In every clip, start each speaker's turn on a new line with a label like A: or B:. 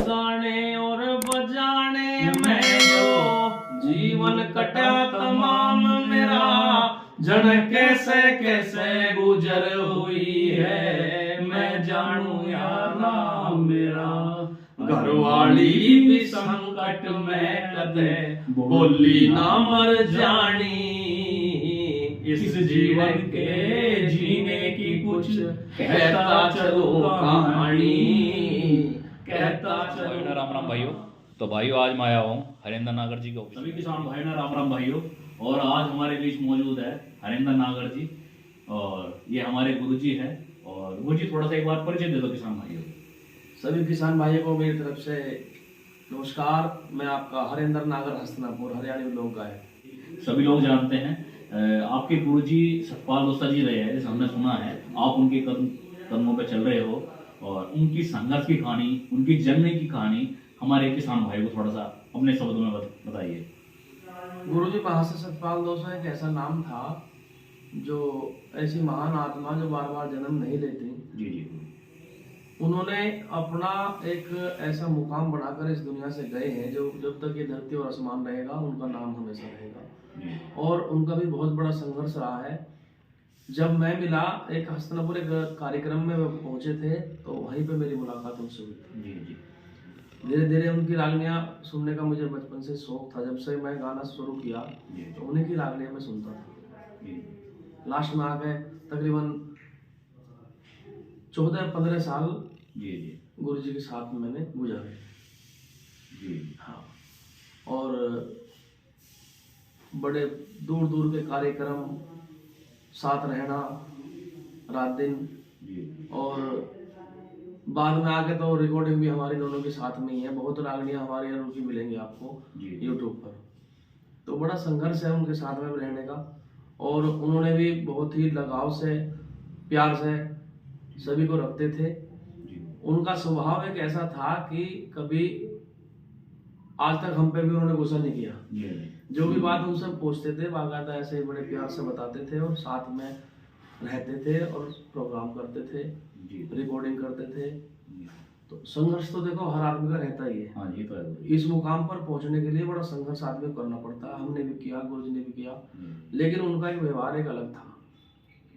A: गाने और बजाने में जो जीवन कटा तमाम मेरा, जन कैसे कैसे गुजर हुई है मैं जानू या नाम मेरा। घरवाली भी संकट में कदे बोली ना मर जानी, इस जीवन के जीने की कुछ कहता चलो कहानी, कहता चलो।
B: राम राम भाइयों। तो भाइयों आज मैं आया हूँ हरेंद्र नागर जी के ऑफिस। सभी किसान भाई ना राम राम भाइयों। और आज हमारे बीच मौजूद है हरेंद्र नागर जी, और ये हमारे गुरुजी हैं। और गुरुजी थोड़ा सा एक बार परिचय दे दो किसान भाइयों।
A: सभी किसान भाइयों को मेरी तरफ से नमस्कार। मैं आपका हरेंद्र नागर हस्तिनापुर हरियाणवी लोक गायक।
B: सभी लोग जानते हैं आपके गुरुजी सतपाल दोसा जी रहे हैं, जैसे हमने सुना है आप उनके कदमों पे चल रहे हो, और उनकी संघर्ष की कहानी, उनकी जन्म की कहानी हमारे किसान भाई को थोड़ा सा अपने शब्दों में बताइए।
A: गुरुजी महाशय सतपाल दोसा एक ऐसा नाम था जो ऐसी महान आत्मा जो बार बार जन्म नहीं लेती।
B: जी जी।
A: उन्होंने अपना एक ऐसा मुकाम बनाकर इस दुनिया से गए हैं जो जब तक ये धरती और आसमान रहेगा उनका नाम हमेशा रहेगा। और उनका भी बहुत बड़ा संघर्ष रहा है। जब मैं मिला एक हस्तिनापुर एक कार्यक्रम में पहुंचे थे तो वहीं पे मेरी मुलाकात उनसे हुई थी।
B: जी जी।
A: धीरे धीरे उनकी रागनियाँ सुनने का मुझे बचपन से शौक था। जब से मैं गाना शुरू किया तो उन्हीं की रागनियाँ मैं सुनता था। लास्ट में आ गए तकरीबन 14-15 साल
B: जी जी
A: गुरु जी के साथ में मैंने गुजारे।
B: जी
A: हाँ, और बड़े दूर दूर के कार्यक्रम, साथ रहना रात दिन, और बाद में आके तो रिकॉर्डिंग भी हमारी दोनों के साथ में ही है। बहुत रागनियाँ हमारी और उनकी मिलेंगी आपको यूट्यूब पर। तो बड़ा संघर्ष है उनके साथ में रहने का। और उन्होंने भी बहुत ही लगाव से प्यार से सभी को रखते थे। उनका स्वभाव एक ऐसा था कि कभी आज तक हम पे भी उन्होंने गुस्सा नहीं किया। जो भी बात उनसे पूछते थे बाकायदा ऐसे ही बड़े प्यार से बताते थे और साथ में रहते थे और प्रोग्राम करते थे, रिकॉर्डिंग करते थे। तो संघर्ष तो देखो हर आदमी का रहता ही है।
B: हाँ जी, तो है।
A: इस मुकाम पर पहुंचने के लिए बड़ा संघर्ष आदमी को करना पड़ता है। हमने भी किया, गुरुजी ने भी किया, लेकिन उनका एक व्यवहार एक अलग था।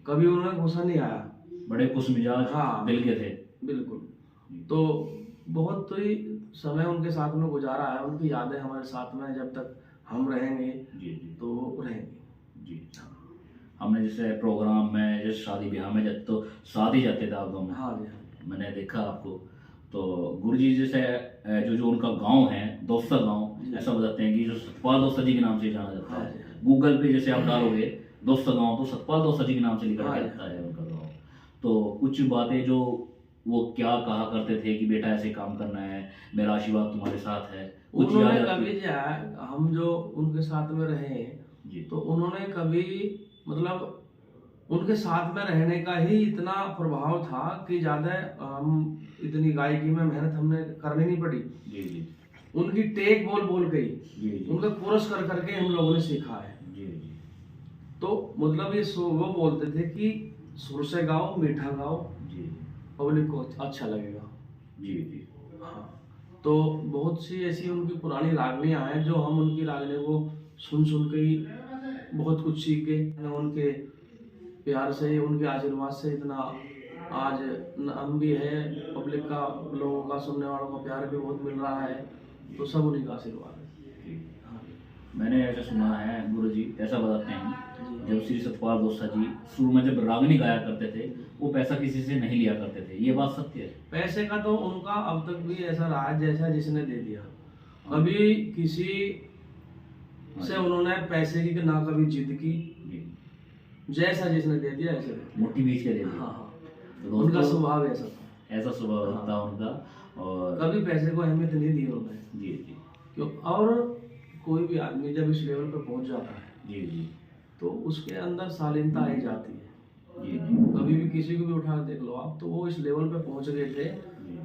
A: कभी उन्हें गुस्सा नहीं आया।
B: बड़े खुश मिजाज,
A: हाँ,
B: दिल के थे।
A: बिल्कुल। तो बहुत ही समय उनके साथ में गुजारा है। उनकी यादें हमारे साथ में जब तक हम रहेंगे तो रहेंगे।
B: जी। हमने जैसे प्रोग्राम में, जैसे शादी ब्याह में जब तो साथ ही जाते थे आप दोनों।
A: हाँ जी।
B: मैंने देखा आपको। तो गुरुजी जैसे जो उनका गांव है दोसा गांव, ऐसा बताते हैं कि जो सतपाल दोसा जी के नाम से जाना जाता है। गूगल पे जैसे आप डालोगे दोसा गांव तो सतपाल दोसा जी के नाम से लिखा जाता है उनका गांव। तो कुछ बातें जो वो क्या कहा करते थे कि बेटा ऐसे काम करना है, मेरा आशीर्वाद तुम्हारे साथ है, कुछ
A: उन्होंने कभी हम जो उनके साथ में रहे हैं तो उन्होंने कभी मतलब उनके साथ में रहने का ही इतना प्रभाव था कि ज्यादा हम इतनी गायकी में मेहनत हमने करनी नहीं पड़ी।
B: जी जी।
A: उनकी टेक बोल बोल गई, उनका कोरस कर करके हम लोगों ने सीखा है।
B: जी जी।
A: तो मतलब ये वो बोलते थे कि सुर से गाओ, मीठा गाओ, पब्लिक को अच्छा लगेगा।
B: जी जी।
A: हाँ, तो बहुत सी ऐसी उनकी पुरानी रागनियाँ हैं जो हम उनकी रागनियों को सुन सुन के ही बहुत कुछ सीख गए। उनके प्यार से, उनके आशीर्वाद से इतना आज हम भी है, पब्लिक का, लोगों का, सुनने वालों का प्यार भी बहुत मिल रहा है। तो सब उन्हीं का आशीर्वाद है। हाँ।
B: मैंने ऐसा सुना है गुरुजी ऐसा बताते हैं जब श्री सतपाल दोसा जी शुरू में जब रागनी गाया करते थे वो पैसा किसी से नहीं लिया करते थे, ये बात सत्य है?
A: पैसे का तो उनका अब तक भी ऐसा रहा है जैसा जिसने दे दिया। कभी किसी से उन्होंने पैसे की ना कभी जिद की, जैसा जिसने दे दिया ऐसे
B: मोटी बीच के दे दिया।
A: हाँ हाँ, तो उनका स्वभाव ऐसा था।
B: ऐसा स्वभाव था उनका। और
A: कभी पैसे को अहमियत नहीं दी उन्होंने।
B: जी जी।
A: क्यों? और कोई भी आदमी जब इस लेवल पर पहुंच जाता है
B: जी जी
A: तो उसके अंदर शालीनता आई जाती है।
B: जी जी।
A: कभी भी किसी को भी उठा के देख लो आप, तो वो इस लेवल पे पहुंच गए थे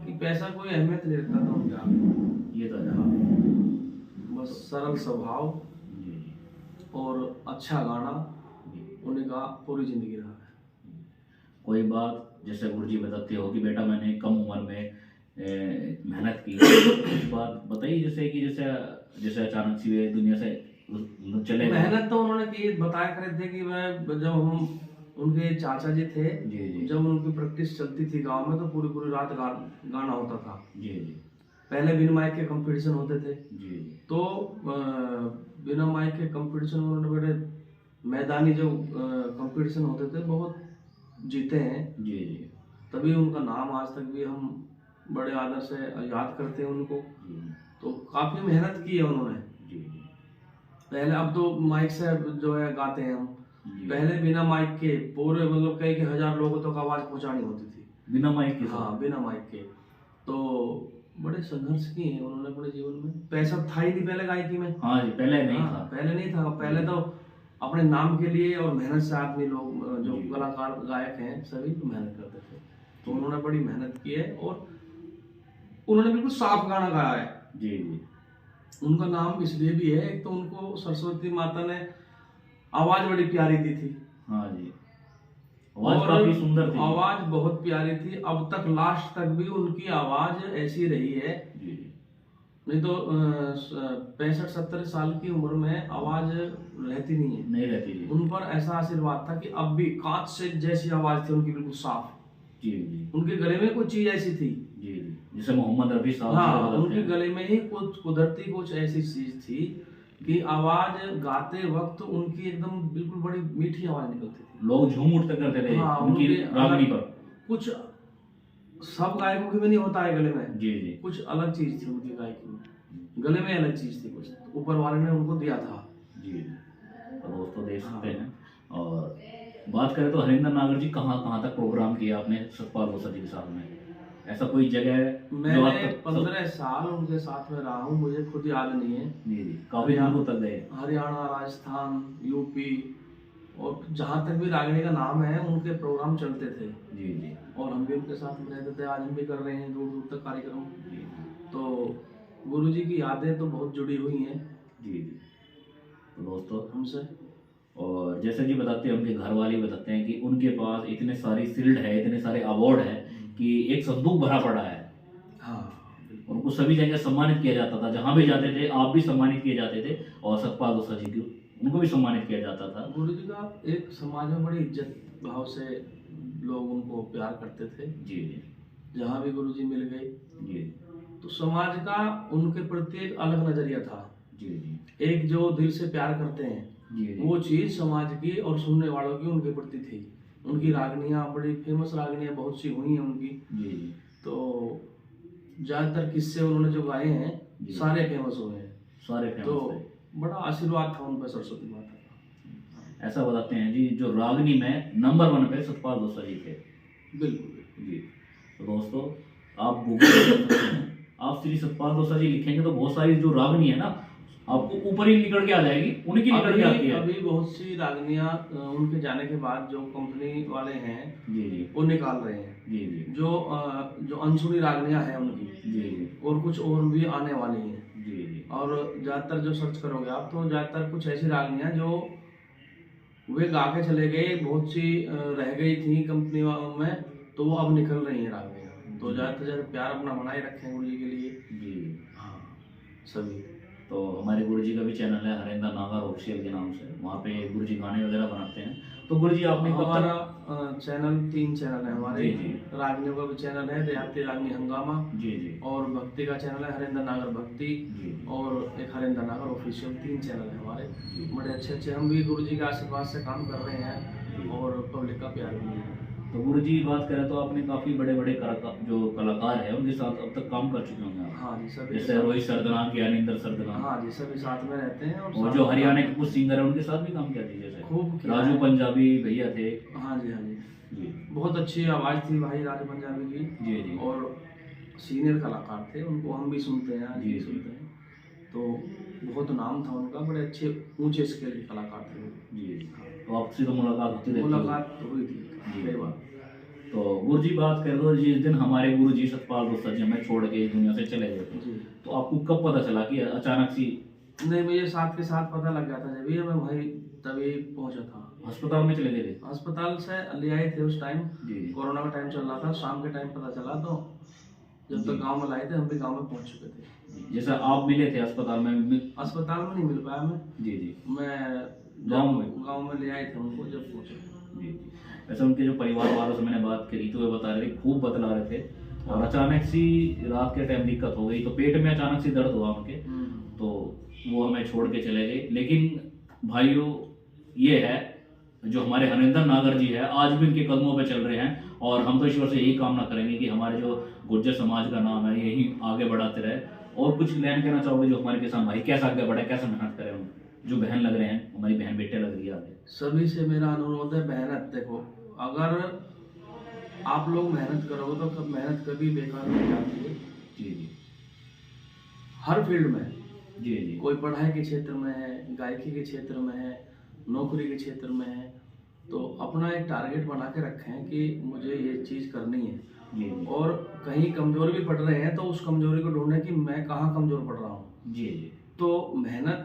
A: कि पैसा कोई अहमियत नहीं रखता था उनके आगे।
B: ये तो है।
A: बस सरल स्वभाव और अच्छा गाना उन्हीं का पूरी जिंदगी रहा है।
B: कोई बात जैसे गुरुजी बताते हो कि बेटा मैंने कम उम्र में मेहनत की। कुछ बात बताइए, जैसे कि जैसे अचानक से वे दुनिया से चले गए।
A: मेहनत तो उन्होंने की, बताया करे थे कि मैं जब हम उनके चाचा जी थे,
B: जी जी
A: जब उनकी प्रैक्टिस चलती थी गांव में तो पूरी पूरी रात गाना होता था।
B: जी जी
A: पहले बिना माइक के कंपटीशन होते थे,
B: जी जी
A: तो बिना माइक के कंपटीशन में उन्होंने बड़े मैदानी जो कंपटीशन होते थे बहुत जीते हैं।
B: जी जी
A: तभी उनका नाम आज तक भी हम बड़े आदर से याद करते हैं उनको।
B: जी
A: तो काफी मेहनत की है उन्होंने।
B: जी जी
A: पहले, अब तो माइक से जो है गाते हैं हम,
B: जी।
A: पहले बिना माइक के पूरे मतलब कई के 1000 लोगों तक आवाज पहुंचानी होती थी।
B: बिना माइक के?
A: हाँ, बिना माइक के। तो बड़े संघर्ष किए हैं उन्होंने अपने जीवन में। पैसा था ही नहीं पहले गायकी में।
B: हाँ जी, पहले नहीं
A: हाँ,
B: था।
A: पहले नहीं था। पहले तो अपने नाम के लिए और मेहनत से आदमी लोग जो
B: जी।
A: कलाकार गायक हैं सभी तो मेहनत करते थे। तो उन्होंने बड़ी मेहनत की है और उन्होंने बिल्कुल साफ गाना गाया है।
B: जी जी
A: उनका नाम इसलिए भी है, एक तो उनको सरस्वती माता ने आवाज बड़ी प्यारी दी थी।
B: हाँ जी, आवाज काफी सुंदर थी।
A: आवाज बहुत प्यारी थी। अब तक लास्ट तक भी उनकी आवाज ऐसी रही है।
B: जी जी
A: नहीं तो 65-70 साल की उम्र में आवाज रहती नहीं है।
B: नहीं रहती जी।
A: उन पर ऐसा आशीर्वाद था कि अब भी कांच से जैसी आवाज थी उनकी, बिल्कुल साफ।
B: जी जी
A: उनके गले में कुछ चीज ऐसी थी।
B: जी जी जैसे मोहम्मद रफी साहब
A: हाँ,
B: से
A: उनके
B: बताते हैं।
A: गले में ही कुछ कुदरती कुछ ऐसी चीज थी कि आवाज गाते वक्त उनकी एकदम बिल्कुल बड़ी मीठी आवाज निकलती थी।
B: लोग झूम उठते करते थे
A: हाँ,
B: उनकी
A: उनके
B: रागनी
A: अलग
B: पर।
A: कुछ सब गायकों के में नहीं होता है गले में।
B: जी जी
A: कुछ अलग चीज थी उनकी गायकी में, गले में अलग चीज थी, कुछ ऊपर वाले ने उनको दिया था।
B: जी जी तो दोस्तों देख सकते
A: हाँ।
B: हैं। और बात करें तो हरिंदर नागर जी कहाँ कहाँ तक प्रोग्राम किया आपने सतपाल बोसा जी के साथ में? ऐसा कोई जगह जो आप
A: मैंने 15 साल उनके साथ में रहा हूँ, मुझे खुद याद नहीं है।
B: जी जी काफी दूर तक गए?
A: हरियाणा, राजस्थान, यूपी, और जहाँ तक भी रागिनी का नाम है उनके प्रोग्राम चलते थे।
B: जी जी
A: और हम भी उनके साथ में रहते थे। आज हम भी कर रहे हैं दूर दूर तक कार्यक्रम।
B: जी जी
A: तो गुरुजी की यादें तो बहुत जुड़ी हुई हैं
B: जी जी तो दोस्तों,
A: हमसे।
B: और जैसे जी बताते हैं, उनके घर वाले बताते हैं कि उनके पास इतने सारी शील्ड है, इतने सारे अवार्ड है कि एक संदूक भरा पड़ा है।
A: हाँ,
B: उनको सभी जगह सम्मानित किया जाता था, जहाँ भी जाते थे आप भी सम्मानित किए जाते थे, और सतपाल बोसा जी को उनको भी सम्मानित किया जाता था।
A: गुरुजी का एक समाज में बड़ी इज्जत भाव से लोग उनको प्यार करते थे।
B: जी जी
A: जहाँ भी गुरुजी मिल गए
B: जी
A: तो समाज का उनके प्रति एक अलग नजरिया था।
B: जी जी
A: एक जो दिल से प्यार करते हैं
B: जी जी
A: वो चीज समाज की और सुनने वालों की उनके प्रति थी। उनकी रागनियाँ बड़ी फेमस रागनियाँ बहुत सी हुई हैं उनकी।
B: जी जी
A: तो ज्यादातर किस्से उन्होंने जो गाए हैं
B: जी।
A: सारे फेमस हुए हैं।
B: सारे
A: तो
B: फेमस
A: बड़ा आशीर्वाद था उन पर सरस्वती माता का।
B: थे। ऐसा बताते हैं जी, जो रागनी में नंबर 1 पे सतपाल बोसा जी थे।
A: बिल्कुल।
B: जी तो दोस्तों, आप गूगल पे कर सकते हैं, आप श्री सतपाल बोसा जी लिखेंगे तो बहुत सारी जो रागनी है ना आपको ऊपर ही निकल के आ जाएगी, उनकी निकल के आती है।
A: अभी बहुत सी रागनियाँ उनके जाने के बाद जो कंपनी वाले हैं
B: जी जी
A: वो निकाल रहे हैं।
B: जी जी
A: जो अनसुनी रागनियाँ हैं उनकी,
B: जी जी
A: और कुछ और भी आने वाली हैं।
B: जी जी
A: और ज्यादातर जो सर्च करोगे आप तो ज्यादातर कुछ ऐसी रागनियाँ जो वे गा के चले गए, बहुत सी रह गई थी कंपनी में, तो वो अब निकल रही हैं रागनियाँ। तो ज्यादा प्यार अपना बनाए रखें गुरु जी के लिए।
B: जी
A: हाँ, सभी।
B: तो हमारे गुरुजी का भी चैनल है हरिंदर नागर ऑफिशियल के नाम से, वहाँ पे गुरुजी गाने वगैरह बनाते हैं। तो गुरुजी आपने कब
A: हमारा
B: तक?
A: चैनल 3 चैनल है हमारे।
B: जी, जी।
A: रागनियों का भी चैनल है देहाती रागनी हंगामा,
B: जी जी
A: और भक्ति का चैनल है हरिंदर नागर भक्ति,
B: जी
A: और एक हरिंदर नागर ऑफिशियल। 3 चैनल है हमारे।
B: जी।
A: बड़े अच्छे अच्छे हम भी गुरुजी के आशीर्वाद से काम कर रहे हैं और पब्लिक का प्यार भी है।
B: तो गुरुजी बात करें तो आपने काफी बड़े बड़े जो कलाकार हैं उनके साथ अब तक काम कर चुके होंगे आप?
A: हाँ जी, सभी।
B: जैसे रोहित सरदनान, ज्ञानेंद्र सरदनान,
A: हाँ जी, सभी साथ में रहते हैं।
B: और
A: साथ
B: जो
A: में
B: हरियाणा के कुछ सिंगर है उनके साथ भी काम किया था, जैसे
A: खूब किया
B: राजू
A: है।
B: पंजाबी भैया थे।
A: हाँ जी, हाँ जी,
B: जी
A: बहुत अच्छी आवाज़ थी भाई राजू पंजाबी की।
B: जी जी
A: और सीनियर कलाकार थे, उनको हम भी सुनते हैं, आज
B: जी,
A: भी
B: जी।
A: सुनते हैं। तो बहुत नाम था उनका, बड़े अच्छे ऊंचे स्केल के कलाकार थे वो।
B: जी तो आपसे तो मुलाकात होती रहती है?
A: मुलाकात तो हुई थी
B: जी।
A: कई बार।
B: तो गुरुजी बात कर दो, जिस दिन हमारे गुरुजी सतपाल बोसा जी हमें छोड़ के इस दुनिया से चले गए थे,
A: जी।
B: तो आपको कब पता चला कि अचानक सी?
A: नहीं, मुझे साथ के साथ पता लग गया था, जब भी मैं वहीं तभी पहुंचा था।
B: अस्पताल में चले गए थे?
A: अस्पताल से ले आए थे उस टाइम,
B: जी
A: कोरोना का टाइम चल रहा था, शाम के टाइम पता चला। तो जब तक गांव में लाए थे हम भी गांव में पहुंच चुके थे।
B: जैसा आप मिले थे अस्पताल में
A: अस्पताल में नहीं मिल पाया मैं।
B: जी जी।
A: मैं गांव में ले आए थे उनको जब पहुंचे।
B: जी जी। वैसे उनके जो परिवार वालों से मैंने बात करी तो वे बता रहे थे खूब बतला रहे थे, और अचानक सी रात के टाइम दिक्कत हो गई तो पेट में अचानक से दर्द हुआ उनके, तो वो हमें छोड़ के चले गए। लेकिन भाइयों ये है जो हमारे हरिंदर नागर जी है आज भी इनके कदमों पे चल रहे हैं, और हम तो ईश्वर से यही कामना करेंगे कि हमारे जो गुर्जर समाज का नाम है यही आगे बढ़ाते रहे। और कुछ लेन कहना चाहोगे जो हमारे किसान भाई कैसे आगे बढ़े, कैसे मेहनत करें, हम जो बहन लग रहे हैं, हमारी बहन बेटे लग रही है आगे?
A: सभी से मेरा अनुरोध है मेहनत। देखो अगर आप लोग मेहनत करोगे तो मेहनत कभी बेकार नहीं जाती है।
B: जी जी।
A: हर फील्ड में
B: जी जी।
A: कोई पढ़ाई के क्षेत्र में है, गायकी के क्षेत्र में है, नौकरी के क्षेत्र में है, तो अपना एक टारगेट बना के रखें कि मुझे ये चीज़ करनी है।
B: जी जी।
A: और कहीं कमजोर भी पड़ रहे हैं तो उस कमजोरी को ढूंढें कि मैं कहाँ कमजोर पड़ रहा हूँ।
B: जी जी।
A: तो मेहनत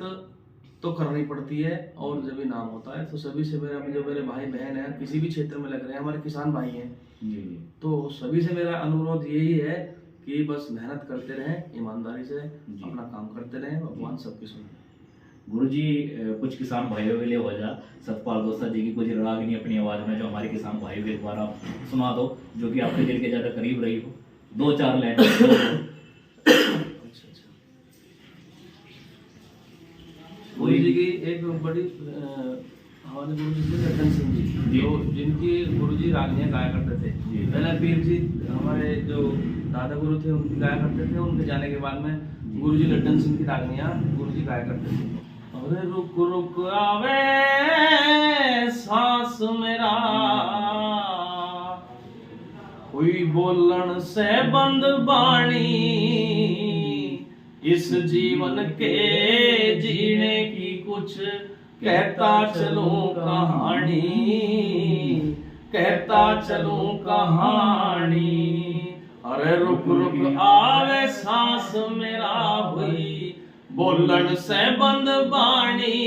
A: तो करनी पड़ती है और जब भी नाम होता है। तो सभी से मेरा जो मेरे भाई बहन हैं किसी भी क्षेत्र में लग रहे हैं, हमारे किसान भाई हैं,
B: जी जी।
A: तो सभी से मेरा अनुरोध यही है कि बस मेहनत करते रहें, ईमानदारी से अपना काम करते रहें, भगवान सबकी सुने।
B: गुरुजी कुछ किसान भाइयों के लिए हो जा सतपाल दोसा जी की कुछ रागनी अपनी आवाज में जो हमारे किसान भाइयों के द्वारा सुना दो, जो कि आपके दिल के ज्यादा करीब रही हो, 2-4 लाइन।
A: अच्छा। गुरु जी की एक बड़ी हमारे गुरु जी थे लड्डन सिंह जी, जो जिनकी गुरु जी रागनियाँ गाया करते थे। पहले पीर जी हमारे जो दादा गुरु थे उनकी गाया करते थे, उनके जाने के बाद में गुरु जी लड्डन सिंह की रागनियाँ गुरु जी गाया करते थे। अरे रुक रुक आवे सांस मेरा, हुई बोलन से बंद बाणी, इस जीवन के जीने की कुछ कहता चलूं कहानी, कहता चलूं कहानी। अरे रुक रुक आवे सांस मेरा, हुई बोलन से बंद बाणी,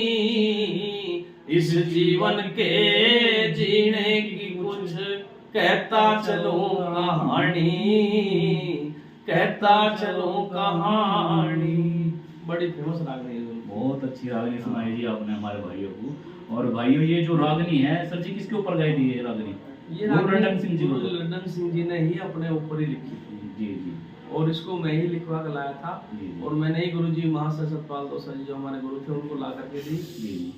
A: इस जीवन के जीने की कुछ कहता चलूं कहानी, कहता चलूं कहानी। बड़ी फेमस रागनी है।
B: बहुत अच्छी रागनी सुनाई जी आपने हमारे भाइयों को। और भाइयों ये जो रागनी है सर जी किसके ऊपर गाई थी ये रागनी?
A: ये
B: लड्डन सिंह जी,
A: लड्डन सिंह जी ने ही अपने ऊपर ही लिखी थी।
B: जी जी।
A: और इसको मैं ही लिखवा कर लाया था, और मैंने ही गुरु जी महाशय सतपाल दोसा जी जो हमारे गुरु थे उनको ला करके दी।
B: जी।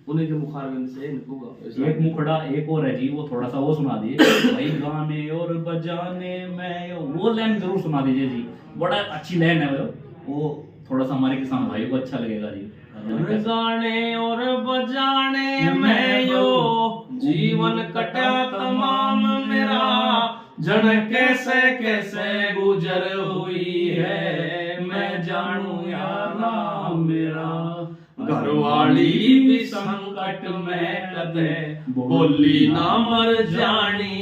A: उन्हीं के मुखारबिंद से इनको
B: एक मुखड़ा एक और है जी, वो थोड़ा सा वो सुना दिए भाई, गाने और बजाने में वो लाइन जरूर सुना दीजिए जी, बड़ा अच्छी लाइन है वो थोड़ा सा हमारे किसान भाइयों को अच्छा लगेगा जी।
A: गाने और बजाने में यो जीवन कटा तमाम मेरा, जन कैसे कैसे गुजर हुई है, मैं जानू यारा मेरा। घरवाली भी संकट में कदे बोली ना मर जानी,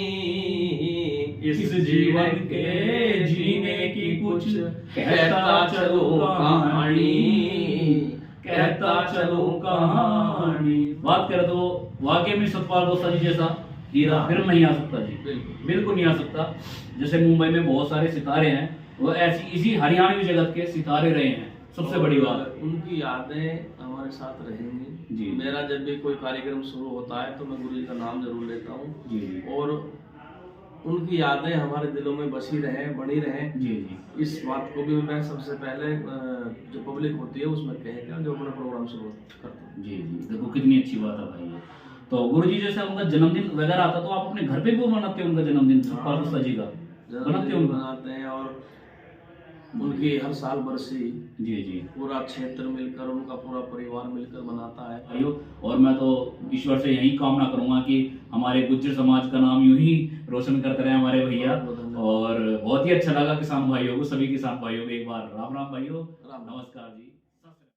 A: इस जीवन के जीने की कुछ कहता चलो कहानी, कहता चलो कहानी। बात करें तो वाकई में सतपाल दोसा जी जैसा हीरा फिर नहीं आ सकता जी, बिल्कुल नहीं आ सकता। जैसे मुंबई में बहुत सारे सितारे हैं, वो ऐसी इसी हरियाणवी जगत के सितारे रहे हैं। सबसे बड़ी बात उनकी यादें हमारे साथ रहेंगी जी। मेरा जब भी कोई कार्यक्रम शुरू होता है तो मैं गुरु जी का नाम जरूर लेता हूँ जी, और उनकी यादें हमारे दिलों में बसी रहें, बनी रहें जी जी। इस बात को भी मैं सबसे पहले जो पब्लिक होती है उसमें कहेगा जो अपना प्रोग्राम शुरू करता हूँ जी जी।
B: देखो कितनी अच्छी बात है भाई ये। तो गुरु जी जैसे उनका जन्मदिन वगैरह आता तो आप अपने घर पे भी मनाते हैं उनका जन्मदिन? सतपाल दोसा जी का
A: बनाते हैं, और उनकी हर साल बरसी
B: जी जी
A: पूरा क्षेत्र मिलकर, उनका पूरा परिवार मिलकर मनाता है
B: भाइयों। और मैं तो ईश्वर से यही कामना करूंगा कि हमारे गुज्जर समाज का नाम यूं ही रोशन करते रहे हमारे भैया। और बहुत ही अच्छा लगा किसान भाइयों को, सभी किसान भाइयों को एक बार राम राम भाइयों, नमस्कार जी।